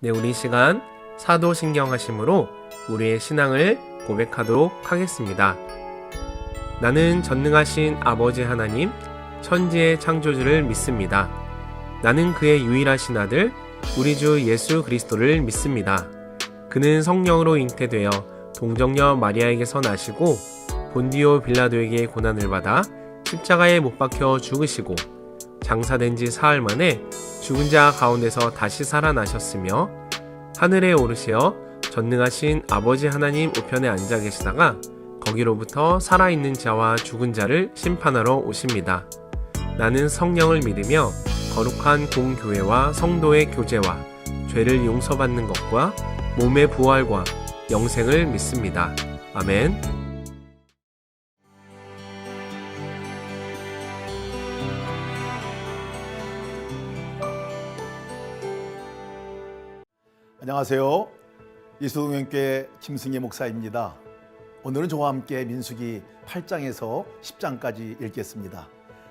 네, 우리 시간 사도신경하심으로 우리의 신앙을 고백하도록 하겠습니다. 나는 전능하신 아버지 하나님, 천지의 창조주를 믿습니다. 나는 그의 유일하신 아들, 우리 주 예수 그리스도를 믿습니다. 그는 성령으로 잉태되어 동정녀 마리아에게서 나시고 본디오 빌라도에게 고난을 받아 십자가에 못 박혀 죽으시고 장사된 지 사흘 만에 죽은 자 가운데서 다시 살아나셨으며 하늘에 오르시어 전능하신 아버지 하나님 우편에 앉아 계시다가 거기로부터 살아있는 자와 죽은 자를 심판하러 오십니다. 나는 성령을 믿으며 거룩한 공교회와 성도의 교제와 죄를 용서받는 것과 몸의 부활과 영생을 믿습니다. 아멘. 안녕하세요. 이수동교회 김승희 목사입니다. 오늘은 저와 함께 민수기 8장에서 10장까지 읽겠습니다.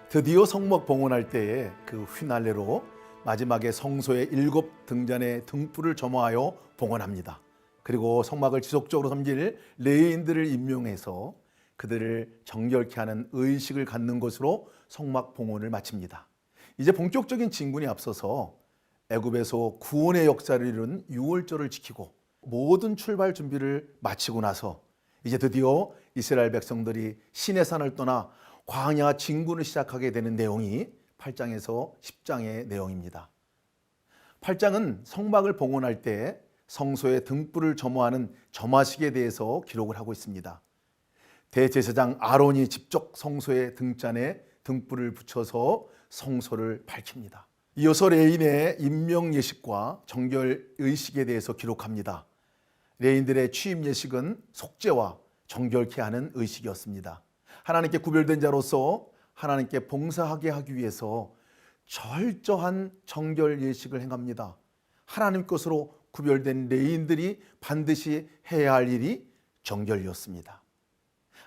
드디어 성막 봉헌할 때의 그 휘날레로 마지막에 성소의 7 등잔의 등불을 점화하여 봉헌합니다. 그리고 성막을 지속적으로 섬길 레위인들을 임명해서 그들을 정결케 하는 의식을 갖는 것으로 성막 봉헌을 마칩니다. 이제 본격적인 진군이 앞서서 애굽에서 구원의 역사를 이룬 유월절을 지키고 모든 출발 준비를 마치고 나서 이제 드디어 이스라엘 백성들이 시내산을 떠나 광야 진군을 시작하게 되는 내용이 8장에서 10장의 내용입니다. 8장은 성막을 봉헌할 때 성소의 등불을 점화하는 점화식에 대해서 기록을 하고 있습니다. 대제사장 아론이 직접 성소의 등잔에 등불을 붙여서 성소를 밝힙니다. 이어서 레인의 임명 예식과 정결 의식에 대해서 기록합니다. 레인들의 취임 예식은 속죄와 정결케 하는 의식이었습니다. 하나님께 구별된 자로서 하나님께 봉사하게 하기 위해서 철저한 정결 예식을 행합니다. 하나님 것으로 구별된 레인들이 반드시 해야 할 일이 정결이었습니다.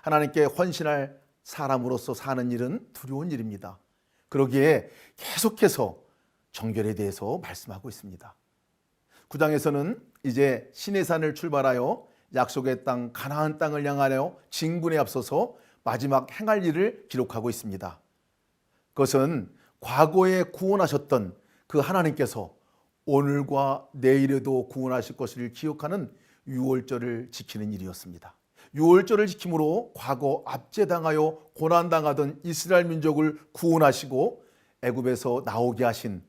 하나님께 헌신할 사람으로서 사는 일은 두려운 일입니다. 그러기에 계속해서 정결에 대해서 말씀하고 있습니다. 9장에서는 이제 시내산을 출발하여 약속의 땅 가나안 땅을 향하여 진군에 앞서서 마지막 행할 일을 기록하고 있습니다. 그것은 과거에 구원하셨던 그 하나님께서 오늘과 내일에도 구원하실 것을 기억하는 유월절을 지키는 일이었습니다. 유월절을 지킴으로 과거 압제당하여 고난당하던 이스라엘 민족을 구원하시고 애굽에서 나오게 하신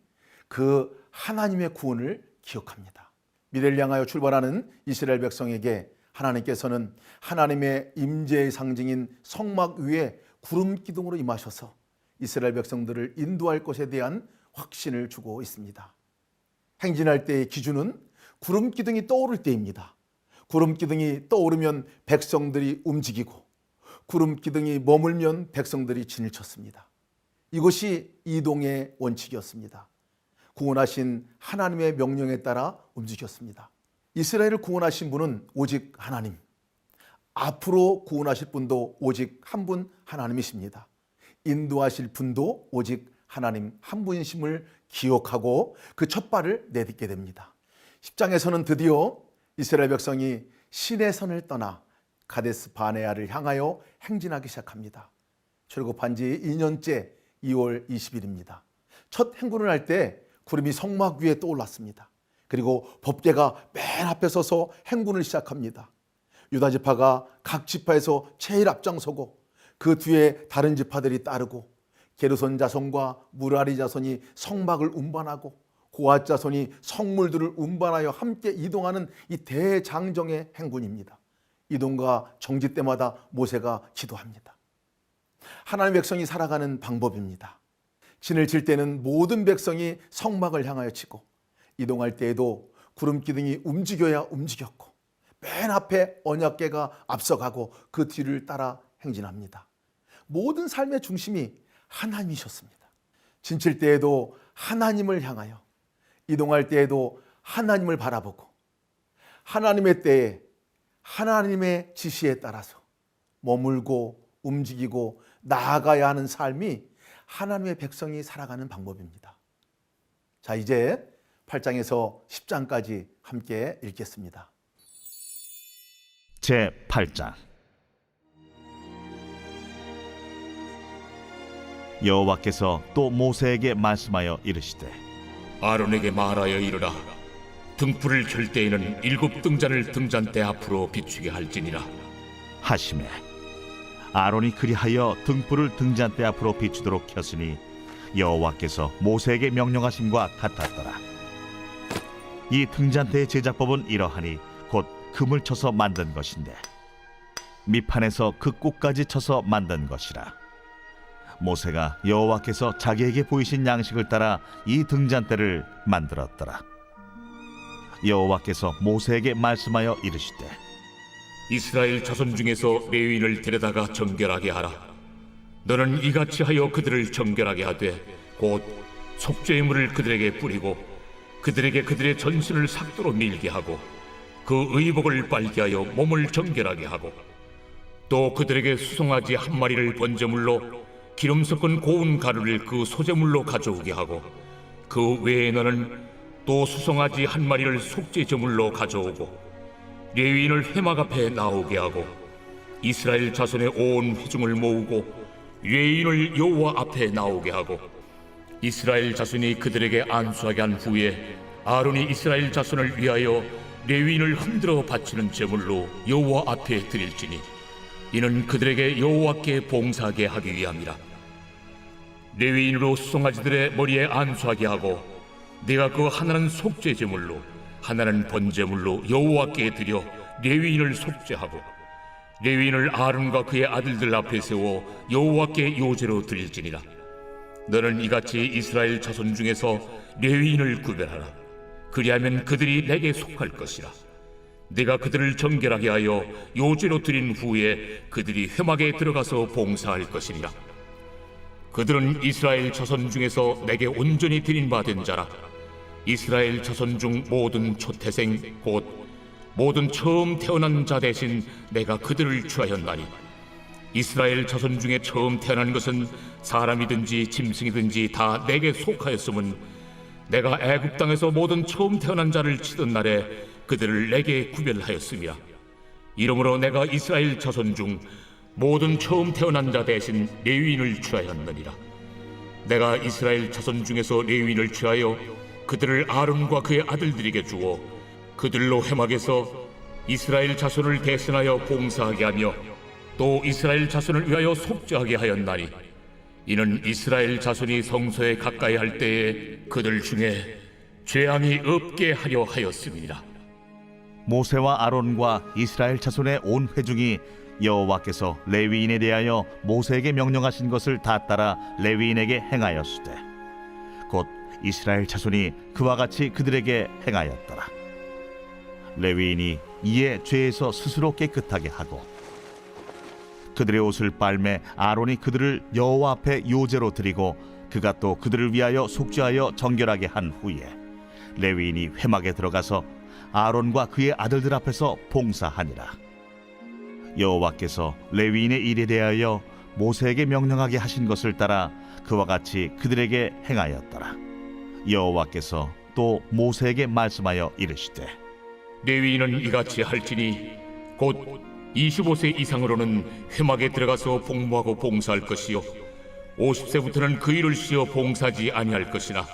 그 하나님의 구원을 기억합니다. 미래를 향하여 출발하는 이스라엘 백성에게 하나님께서는 하나님의 임재의 상징인 성막 위에 구름 기둥으로 임하셔서 이스라엘 백성들을 인도할 것에 대한 확신을 주고 있습니다. 행진할 때의 기준은 구름 기둥이 떠오를 때입니다. 구름 기둥이 떠오르면 백성들이 움직이고 구름 기둥이 머물면 백성들이 진을 쳤습니다. 이것이 이동의 원칙이었습니다. 구원하신 하나님의 명령에 따라 움직였습니다. 이스라엘을 구원하신 분은 오직 하나님, 앞으로 구원하실 분도 오직 한 분 하나님이십니다. 인도하실 분도 오직 하나님 한 분이심을 기억하고 그 첫 발을 내딛게 됩니다. 10장에서는 드디어 이스라엘 백성이 시내산을 떠나 가데스 바네아를 향하여 행진하기 시작합니다. 출국한 지 2년째 2월 20일입니다. 첫 행군을 할 때 구름이 성막 위에 떠올랐습니다. 그리고 법궤가 맨 앞에 서서 행군을 시작합니다. 유다 지파가 각 지파에서 제일 앞장서고 그 뒤에 다른 지파들이 따르고 게르손 자손과 무라리 자손이 성막을 운반하고 고앗 자손이 성물들을 운반하여 함께 이동하는 이 대장정의 행군입니다. 이동과 정지 때마다 모세가 기도합니다. 하나님의 백성이 살아가는 방법입니다. 진을 칠 때는 모든 백성이 성막을 향하여 치고 이동할 때에도 구름 기둥이 움직여야 움직였고 맨 앞에 언약궤가 앞서가고 그 뒤를 따라 행진합니다. 모든 삶의 중심이 하나님이셨습니다. 진칠 때에도 하나님을 향하여 이동할 때에도 하나님을 바라보고 하나님의 때에 하나님의 지시에 따라서 머물고 움직이고 나아가야 하는 삶이 하나님의 백성이 살아가는 방법입니다. 자, 이제 8장에서 10장까지 함께 읽겠습니다. 제 8장. 여호와께서 또 모세에게 말씀하여 이르시되 아론에게 말하여 이르라. 등불을 켤 때에는 7 등잔을 등잔대 앞으로 비추게 할지니라. 하시매 아론이 그리하여 등불을 등잔대 앞으로 비추도록 켰으니 여호와께서 모세에게 명령하심과 같았더라. 이 등잔대의 제작법은 이러하니 곧 금을 쳐서 만든 것인데 밑판에서 그 꼭까지 쳐서 만든 것이라. 모세가 여호와께서 자기에게 보이신 양식을 따라 이 등잔대를 만들었더라. 여호와께서 모세에게 말씀하여 이르시되 이스라엘 자손 중에서 레위인을 데려다가 정결하게 하라. 너는 이같이 하여 그들을 정결하게 하되 곧 속죄의 물을 그들에게 뿌리고 그들에게 그들의 전신을 삭도로 밀게 하고 그 의복을 빨게 하여 몸을 정결하게 하고 또 그들에게 수송아지 1마리를 번제물로 기름 섞은 고운 가루를 그 소제물로 가져오게 하고 그 외에 너는 또 수송아지 1마리를 속죄 제물로 가져오고 레위인을 회막 앞에 나오게 하고 이스라엘 자손의 온 회중을 모으고 레위인을 여호와 앞에 나오게 하고 이스라엘 자손이 그들에게 안수하게 한 후에 아론이 이스라엘 자손을 위하여 레위인을 흔들어 바치는 제물로 여호와 앞에 드릴지니 이는 그들에게 여호와께 봉사하게 하기 위함이라. 레위인으로 수송아지들의 머리에 안수하게 하고 내가 그 하나는 속죄 제물로 하나는 번제물로 여호와께 드려 레위인을 속죄하고 레위인을 아론과 그의 아들들 앞에 세워 여호와께 요제로 드릴지니라. 너는 이같이 이스라엘 자손 중에서 레위인을 구별하라. 그리하면 그들이 내게 속할 것이라. 내가 그들을 정결하게 하여 요제로 드린 후에 그들이 회막에 들어가서 봉사할 것이니라. 그들은 이스라엘 자손 중에서 내게 온전히 드린 바 된 자라. 이스라엘 자손 중 모든 초태생 곧 모든 처음 태어난 자 대신 내가 그들을 취하였나니 이스라엘 자손 중에 처음 태어난 것은 사람이든지 짐승이든지 다 내게 속하였음은 내가 애굽 땅에서 모든 처음 태어난 자를 치던 날에 그들을 내게 구별하였음이라. 이러므로 내가 이스라엘 자손 중 모든 처음 태어난 자 대신 레위인을 취하였느니라. 내가 이스라엘 자손 중에서 레위인을 취하여 그들을 아론과 그의 아들들에게 주어 그들로 회막에서 이스라엘 자손을 대신하여 봉사하게 하며 또 이스라엘 자손을 위하여 속죄하게 하였나니 이는 이스라엘 자손이 성소에 가까이 할 때에 그들 중에 죄악이 없게 하려 하였음이니라. 모세와 아론과 이스라엘 자손의 온 회중이 여호와께서 레위인에 대하여 모세에게 명령하신 것을 다 따라 레위인에게 행하였으되 곧 이스라엘 자손이 그와 같이 그들에게 행하였더라. 레위인이 이에 죄에서 스스로 깨끗하게 하고 그들의 옷을 빨매 아론이 그들을 여호와 앞에 요제로 드리고 그가 또 그들을 위하여 속죄하여 정결하게 한 후에 레위인이 회막에 들어가서 아론과 그의 아들들 앞에서 봉사하니라. 여호와께서 레위인의 일에 대하여 모세에게 명령하게 하신 것을 따라 그와 같이 그들에게 행하였더라. 여호와께서 또 모세에게 말씀하여 이르시되 레위인은 이같이 할지니 곧 25세 이상으로는 회막에 들어가서 복무하고 봉사할 것이요 50세부터는 그 일을 쉬어 봉사하지 아니할 것이나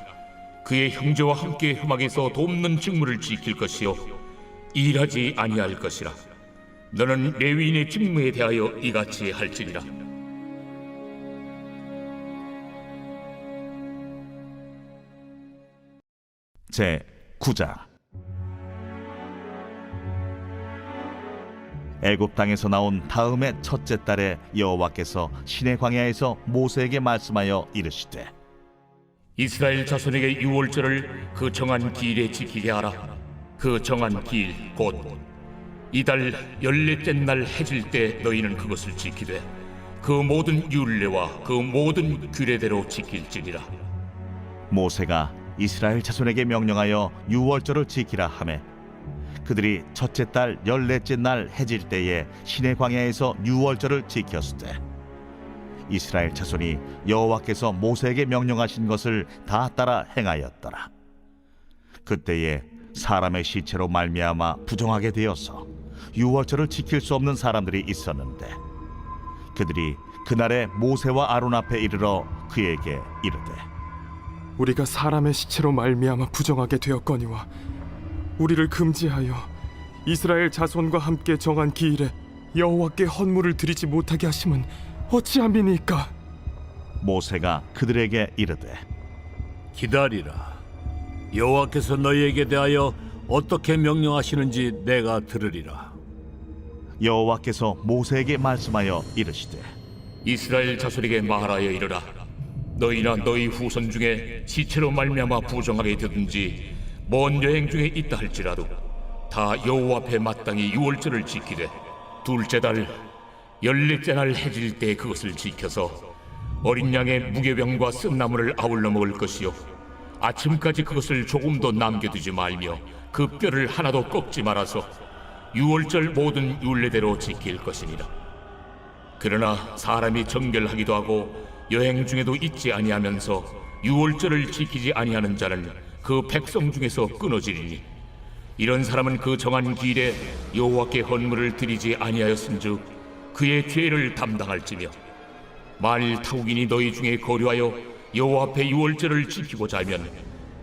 그의 형제와 함께 회막에서 돕는 직무를 지킬 것이요 일하지 아니할 것이라. 너는 레위인의 직무에 대하여 이같이 할지니라. 제 9장. 애굽 땅에서 나온 다음의 첫째 달에 여호와께서 시내 광야에서 모세에게 말씀하여 이르시되 이스라엘 자손에게 유월절을 그 정한 기일에 지키게 하라. 그 정한 기일 곧 이달 14째 날 해질 때 너희는 그것을 지키되 그 모든 율례와 그 모든 규례대로 지킬지니라. 모세가 이스라엘 자손에게 명령하여 유월절을 지키라 하매 그들이 첫째 달 14째 날 해질 때에 시내 광야에서 유월절을 지켰으되 이스라엘 자손이 여호와께서 모세에게 명령하신 것을 다 따라 행하였더라. 그때에 사람의 시체로 말미암아 부정하게 되어서 유월절을 지킬 수 없는 사람들이 있었는데 그들이 그날에 모세와 아론 앞에 이르러 그에게 이르되 우리가 사람의 시체로 말미암아 부정하게 되었거니와 우리를 금지하여 이스라엘 자손과 함께 정한 기일에 여호와께 헌물을 드리지 못하게 하심은 어찌함이니까? 모세가 그들에게 이르되 기다리라. 여호와께서 너희에게 대하여 어떻게 명령하시는지 내가 들으리라. 여호와께서 모세에게 말씀하여 이르시되 이스라엘 자손에게 말하여 이르라. 너희나 너희 후손 중에 시체로 말미암아 부정하게 되든지 먼 여행 중에 있다 할지라도 다 여호와 앞에 마땅히 유월절을 지키되 둘째 달 열넷째 날 해질 때 그것을 지켜서 어린 양의 무교병과 쓴나물을 아울러 먹을 것이요 아침까지 그것을 조금도 남겨두지 말며 그 뼈를 하나도 꺾지 말아서 유월절 모든 율례대로 지킬 것이니라. 그러나 사람이 정결하기도 하고 여행 중에도 잊지 아니하면서 유월절을 지키지 아니하는 자는 그 백성 중에서 끊어지리니 이런 사람은 그 정한 기일에 여호와께 헌물을 드리지 아니하였은즉 그의 죄를 담당할지며 만일 타국인이 너희 중에 거류하여 여호와 앞에 유월절을 지키고자 하면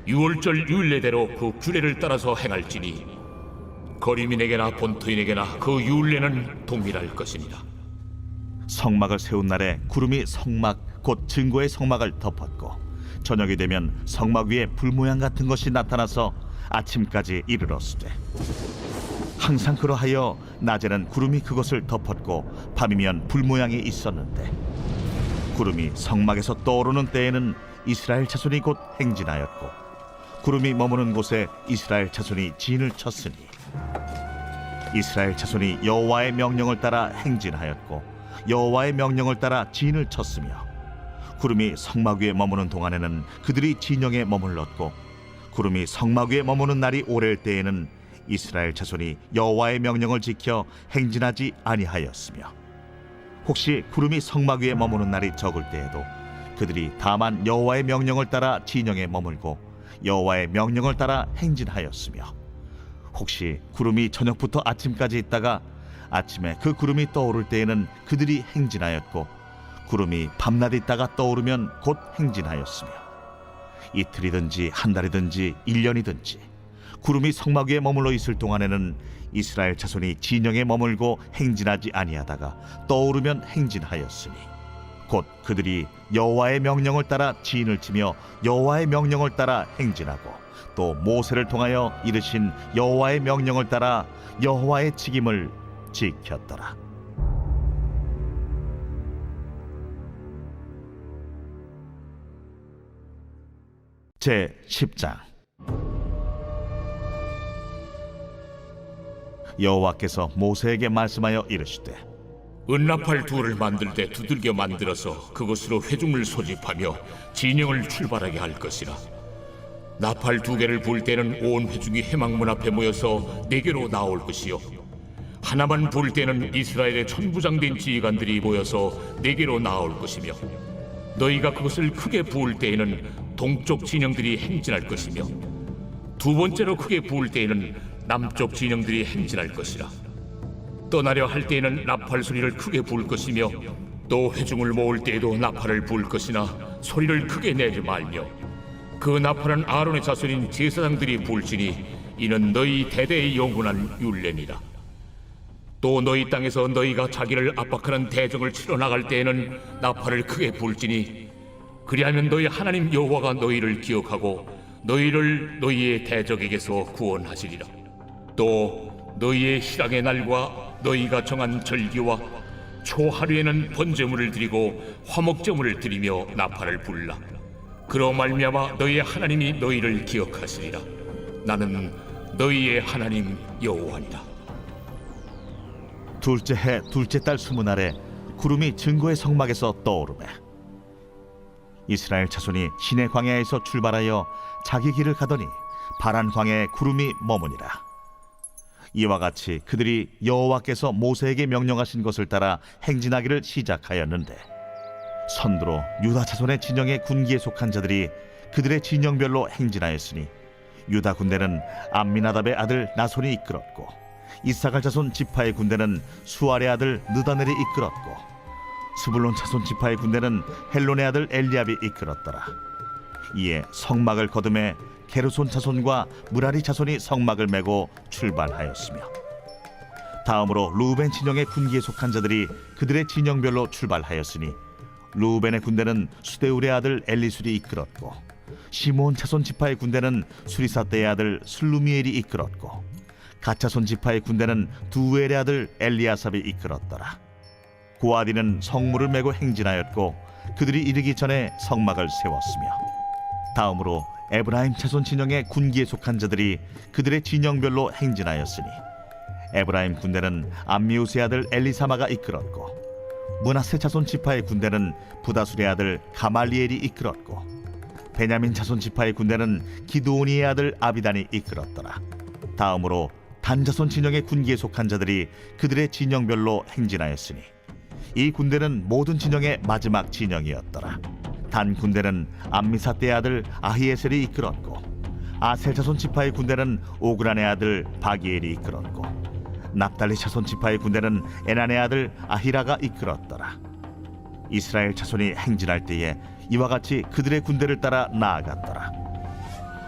유월절 율례대로 그 규례를 따라서 행할지니 거류민에게나 본토인에게나 그 율례는 동일할 것이니라. 성막을 세운 날에 구름이 성막 곧 증거의 성막을 덮었고 저녁이 되면 성막 위에 불 모양 같은 것이 나타나서 아침까지 이르렀으되 항상 그러하여 낮에는 구름이 그것을 덮었고 밤이면 불 모양이 있었는데 구름이 성막에서 떠오르는 때에는 이스라엘 자손이 곧 행진하였고 구름이 머무는 곳에 이스라엘 자손이 진을 쳤으니 이스라엘 자손이 여호와의 명령을 따라 행진하였고 여호와의 명령을 따라 진을 쳤으며 구름이 성막 위에 머무는 동안에는 그들이 진영에 머물렀고 구름이 성막 위에 머무는 날이 오래일 때에는 이스라엘 자손이 여호와의 명령을 지켜 행진하지 아니하였으며 혹시 구름이 성막 위에 머무는 날이 적을 때에도 그들이 다만 여호와의 명령을 따라 진영에 머물고 여호와의 명령을 따라 행진하였으며 혹시 구름이 저녁부터 아침까지 있다가 아침에 그 구름이 떠오를 때에는 그들이 행진하였고 구름이 밤낮 있다가 떠오르면 곧 행진하였으며 이틀이든지 한 달이든지 1년이든지 구름이 성막 위에 머물러 있을 동안에는 이스라엘 자손이 진영에 머물고 행진하지 아니하다가 떠오르면 행진하였으니 곧 그들이 여호와의 명령을 따라 진을 치며 여호와의 명령을 따라 행진하고 또 모세를 통하여 이르신 여호와의 명령을 따라 여호와의 직임을 지켰더라. 제 10장. 여호와께서 모세에게 말씀하여 이르시되 은나팔 둘을 만들 때 두들겨 만들어서 그것으로 회중을 소집하며 진영을 출발하게 할 것이라. 나팔 두 개를 불 때는 온 회중이 회막문 앞에 모여서 내게로 나올 것이요 하나만 불 때는 이스라엘의 천부장된 지휘관들이 모여서 내게로 나올 것이며 너희가 그것을 크게 부을 때에는 동쪽 진영들이 행진할 것이며 두 번째로 크게 부을 때에는 남쪽 진영들이 행진할 것이라. 떠나려 할 때에는 나팔 소리를 크게 부을 것이며 또 회중을 모을 때에도 나팔을 부을 것이나 소리를 크게 내지 말며 그 나팔은 아론의 자손인 제사장들이 부을지니 이는 너희 대대의 영원한 율례니라. 또 너희 땅에서 너희가 자기를 압박하는 대적을 치러 나갈 때에는 나팔을 크게 부을지니 그리하면 너희 하나님 여호와가 너희를 기억하고 너희를 너희의 대적에게서 구원하시리라. 또 너희의 희락의 날과 너희가 정한 절기와 초하루에는 번제물을 드리고 화목제물을 드리며 나팔을 불라. 그로 말미암아 너희의 하나님이 너희를 기억하시리라. 나는 너희의 하나님 여호와니라. 둘째 해 둘째 달 20날에 구름이 증거의 성막에서 떠오르매 이스라엘 자손이 시내 광야에서 출발하여 자기 길을 가더니 바란 광야에 구름이 머무니라. 이와 같이 그들이 여호와께서 모세에게 명령하신 것을 따라 행진하기를 시작하였는데 선두로 유다 자손의 진영의 군기에 속한 자들이 그들의 진영별로 행진하였으니 유다 군대는 암미나답의 아들 나손이 이끌었고 이사갈 자손 지파의 군대는 수알의 아들 느다넬이 이끌었고 스불론 자손 지파의 군대는 헬론의 아들 엘리압이 이끌었더라. 이에 성막을 거두매 게르손 자손과 무라리 자손이 성막을 메고 출발하였으며 다음으로 루벤 진영의 군기에 속한 자들이 그들의 진영별로 출발하였으니 루벤의 군대는 수데울의 아들 엘리술이 이끌었고 시므온 자손 지파의 군대는 수리사떼의 아들 슬루미엘이 이끌었고 갓 자손 지파의 군대는 두엘의 아들 엘리아삽이 이끌었더라. 고아디는 성물을 메고 행진하였고 그들이 이르기 전에 성막을 세웠으며 다음으로 에브라임 자손 진영의 군기에 속한 자들이 그들의 진영별로 행진하였으니 에브라임 군대는 암미우스의 아들 엘리사마가 이끌었고 므낫세 자손 지파의 군대는 부다술의 아들 가말리엘이 이끌었고 베냐민 자손 지파의 군대는 기드오니의 아들 아비단이 이끌었더라. 다음으로 단 자손 진영의 군기에 속한 자들이 그들의 진영별로 행진하였으니 이 군대는 모든 진영의 마지막 진영이었더라. 단 군대는 암미사떼의 아들 아히에셀이 이끌었고 아셀 자손 지파의 군대는 오그란의 아들 바기엘이 이끌었고 납달리 자손 지파의 군대는 에난의 아들 아히라가 이끌었더라. 이스라엘 자손이 행진할 때에 이와 같이 그들의 군대를 따라 나아갔더라.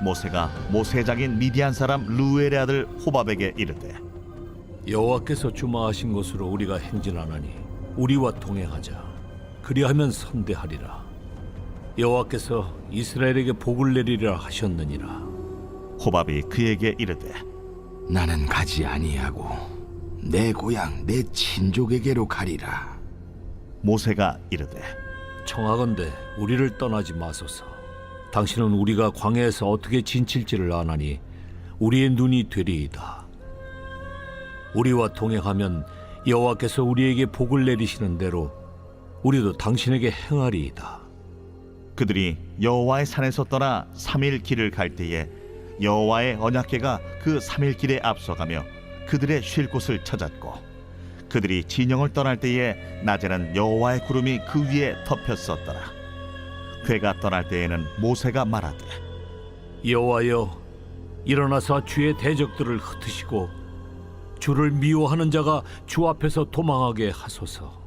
모세가 모세의 장인 미디안 사람 루엘의 아들 호밥에게 이르되 여호와께서 주마하신 곳으로 우리가 행진하나니 우리와 동행하자. 그리하면 선대하리라. 여호와께서 이스라엘에게 복을 내리리라 하셨느니라. 호밥이 그에게 이르되 나는 가지 아니하고 내 고향 내 친족에게로 가리라. 모세가 이르되 청하건대 우리를 떠나지 마소서. 당신은 우리가 광야에서 어떻게 진칠지를 아나니 우리의 눈이 되리이다. 우리와 동행하면 여호와께서 우리에게 복을 내리시는 대로 우리도 당신에게 행하리이다. 그들이 여호와의 산에서 떠나 3일 길을 갈 때에 여호와의 언약궤가 그 3일 길에 앞서가며 그들의 쉴 곳을 찾았고 그들이 진영을 떠날 때에 낮에는 여호와의 구름이 그 위에 덮였었더라. 궤가 떠날 때에는 모세가 말하되 여호와여, 일어나사 주의 대적들을 흩으시고 주를 미워하는 자가 주 앞에서 도망하게 하소서.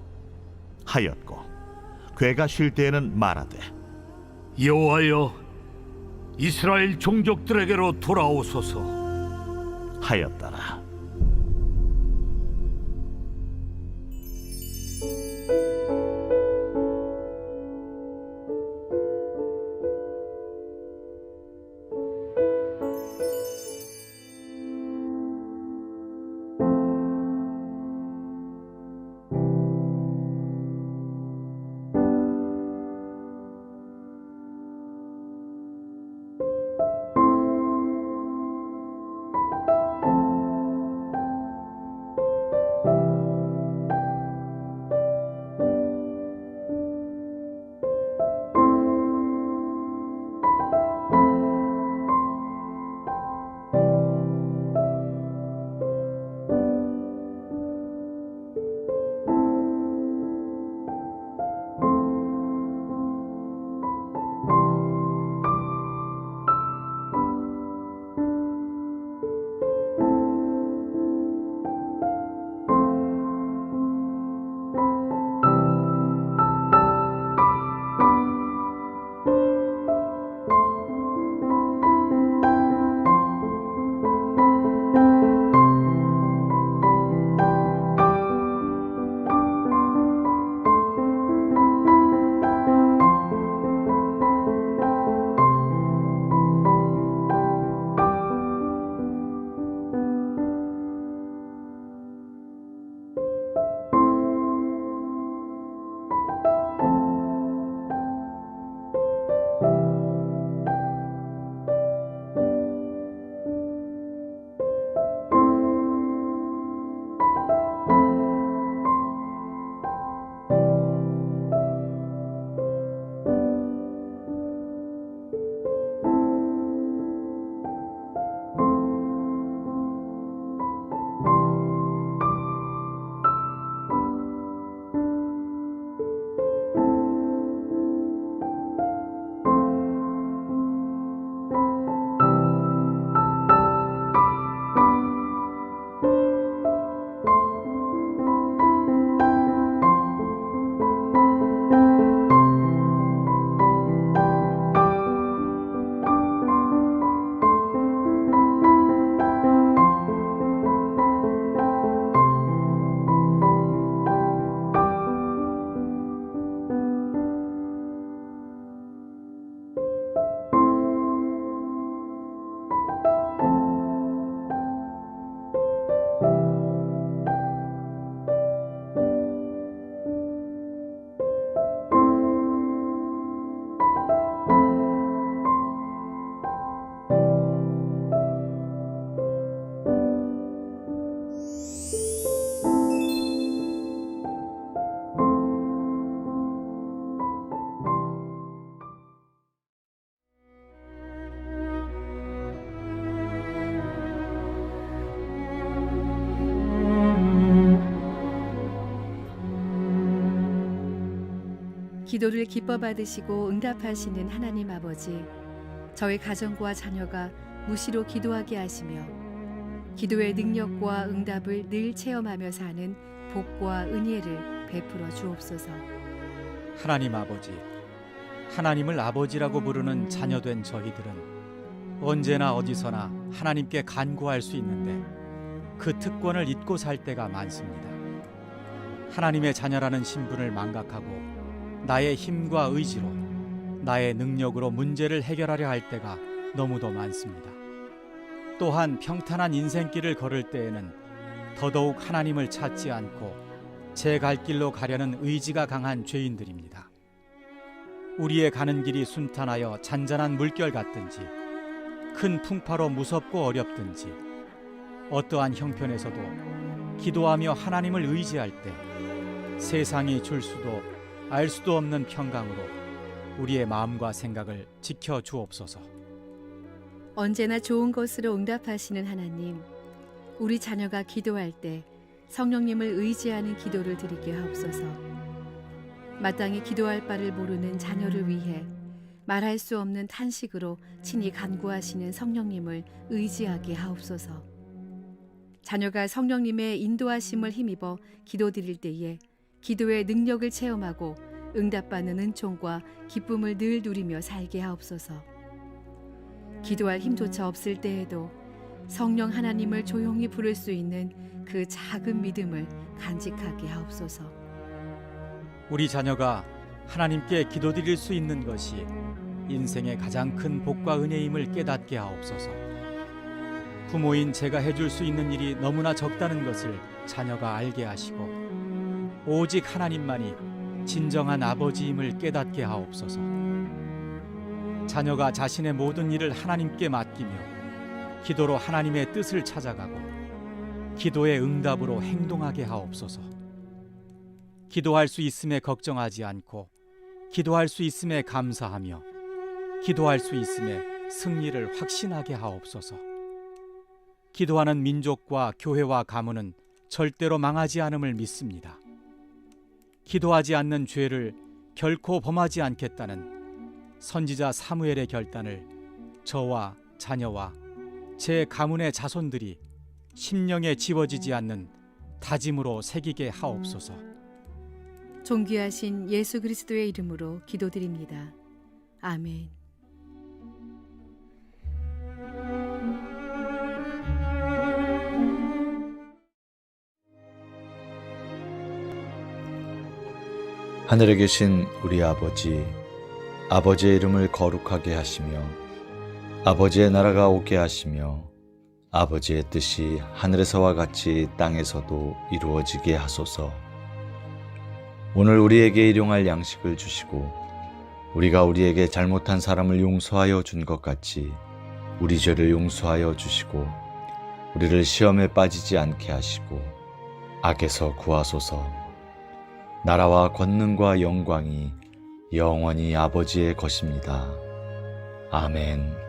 하였고 궤가 쉴 때에는 말하되 여호와여, 이스라엘 종족들에게로 돌아오소서. 하였더라. 기도를 기뻐 받으시고 응답하시는 하나님 아버지, 저희 가정과 자녀가 무시로 기도하게 하시며 기도의 능력과 응답을 늘 체험하며 사는 복과 은혜를 베풀어 주옵소서. 하나님 아버지, 하나님을 아버지라고 부르는 자녀된 저희들은 언제나 어디서나 하나님께 간구할 수 있는데 그 특권을 잊고 살 때가 많습니다. 하나님의 자녀라는 신분을 망각하고 나의 힘과 의지로, 나의 능력으로 문제를 해결하려 할 때가 너무도 많습니다. 또한 평탄한 인생길을 걸을 때에는 더더욱 하나님을 찾지 않고 제 갈 길로 가려는 의지가 강한 죄인들입니다. 우리의 가는 길이 순탄하여 잔잔한 물결 같든지 큰 풍파로 무섭고 어렵든지 어떠한 형편에서도 기도하며 하나님을 의지할 때 세상이 줄 수도 알 수도 없는 평강으로 우리의 마음과 생각을 지켜 주옵소서. 언제나 좋은 것으로 응답하시는 하나님, 우리 자녀가 기도할 때 성령님을 의지하는 기도를 드리게 하옵소서. 마땅히 기도할 바를 모르는 자녀를 위해 말할 수 없는 탄식으로 친히 간구하시는 성령님을 의지하게 하옵소서. 자녀가 성령님의 인도하심을 힘입어 기도드릴 때에 기도의 능력을 체험하고 응답받는 은총과 기쁨을 늘 누리며 살게 하옵소서. 기도할 힘조차 없을 때에도 성령 하나님을 조용히 부를 수 있는 그 작은 믿음을 간직하게 하옵소서. 우리 자녀가 하나님께 기도드릴 수 있는 것이 인생의 가장 큰 복과 은혜임을 깨닫게 하옵소서. 부모인 제가 해줄 수 있는 일이 너무나 적다는 것을 자녀가 알게 하시고 오직 하나님만이 진정한 아버지임을 깨닫게 하옵소서. 자녀가 자신의 모든 일을 하나님께 맡기며 기도로 하나님의 뜻을 찾아가고 기도의 응답으로 행동하게 하옵소서. 기도할 수 있음에 걱정하지 않고 기도할 수 있음에 감사하며 기도할 수 있음에 승리를 확신하게 하옵소서. 기도하는 민족과 교회와 가문은 절대로 망하지 않음을 믿습니다. 기도하지 않는 죄를 결코 범하지 않겠다는 선지자 사무엘의 결단을 저와 자녀와 제 가문의 자손들이 심령에 지워지지 않는 다짐으로 새기게 하옵소서. 존귀하신 예수 그리스도의 이름으로 기도드립니다. 아멘. 하늘에 계신 우리 아버지, 아버지의 이름을 거룩하게 하시며 아버지의 나라가 오게 하시며 아버지의 뜻이 하늘에서와 같이 땅에서도 이루어지게 하소서. 오늘 우리에게 일용할 양식을 주시고 우리가 우리에게 잘못한 사람을 용서하여 준 것 같이 우리 죄를 용서하여 주시고 우리를 시험에 빠지지 않게 하시고 악에서 구하소서. 나라와 권능과 영광이 영원히 아버지의 것입니다. 아멘.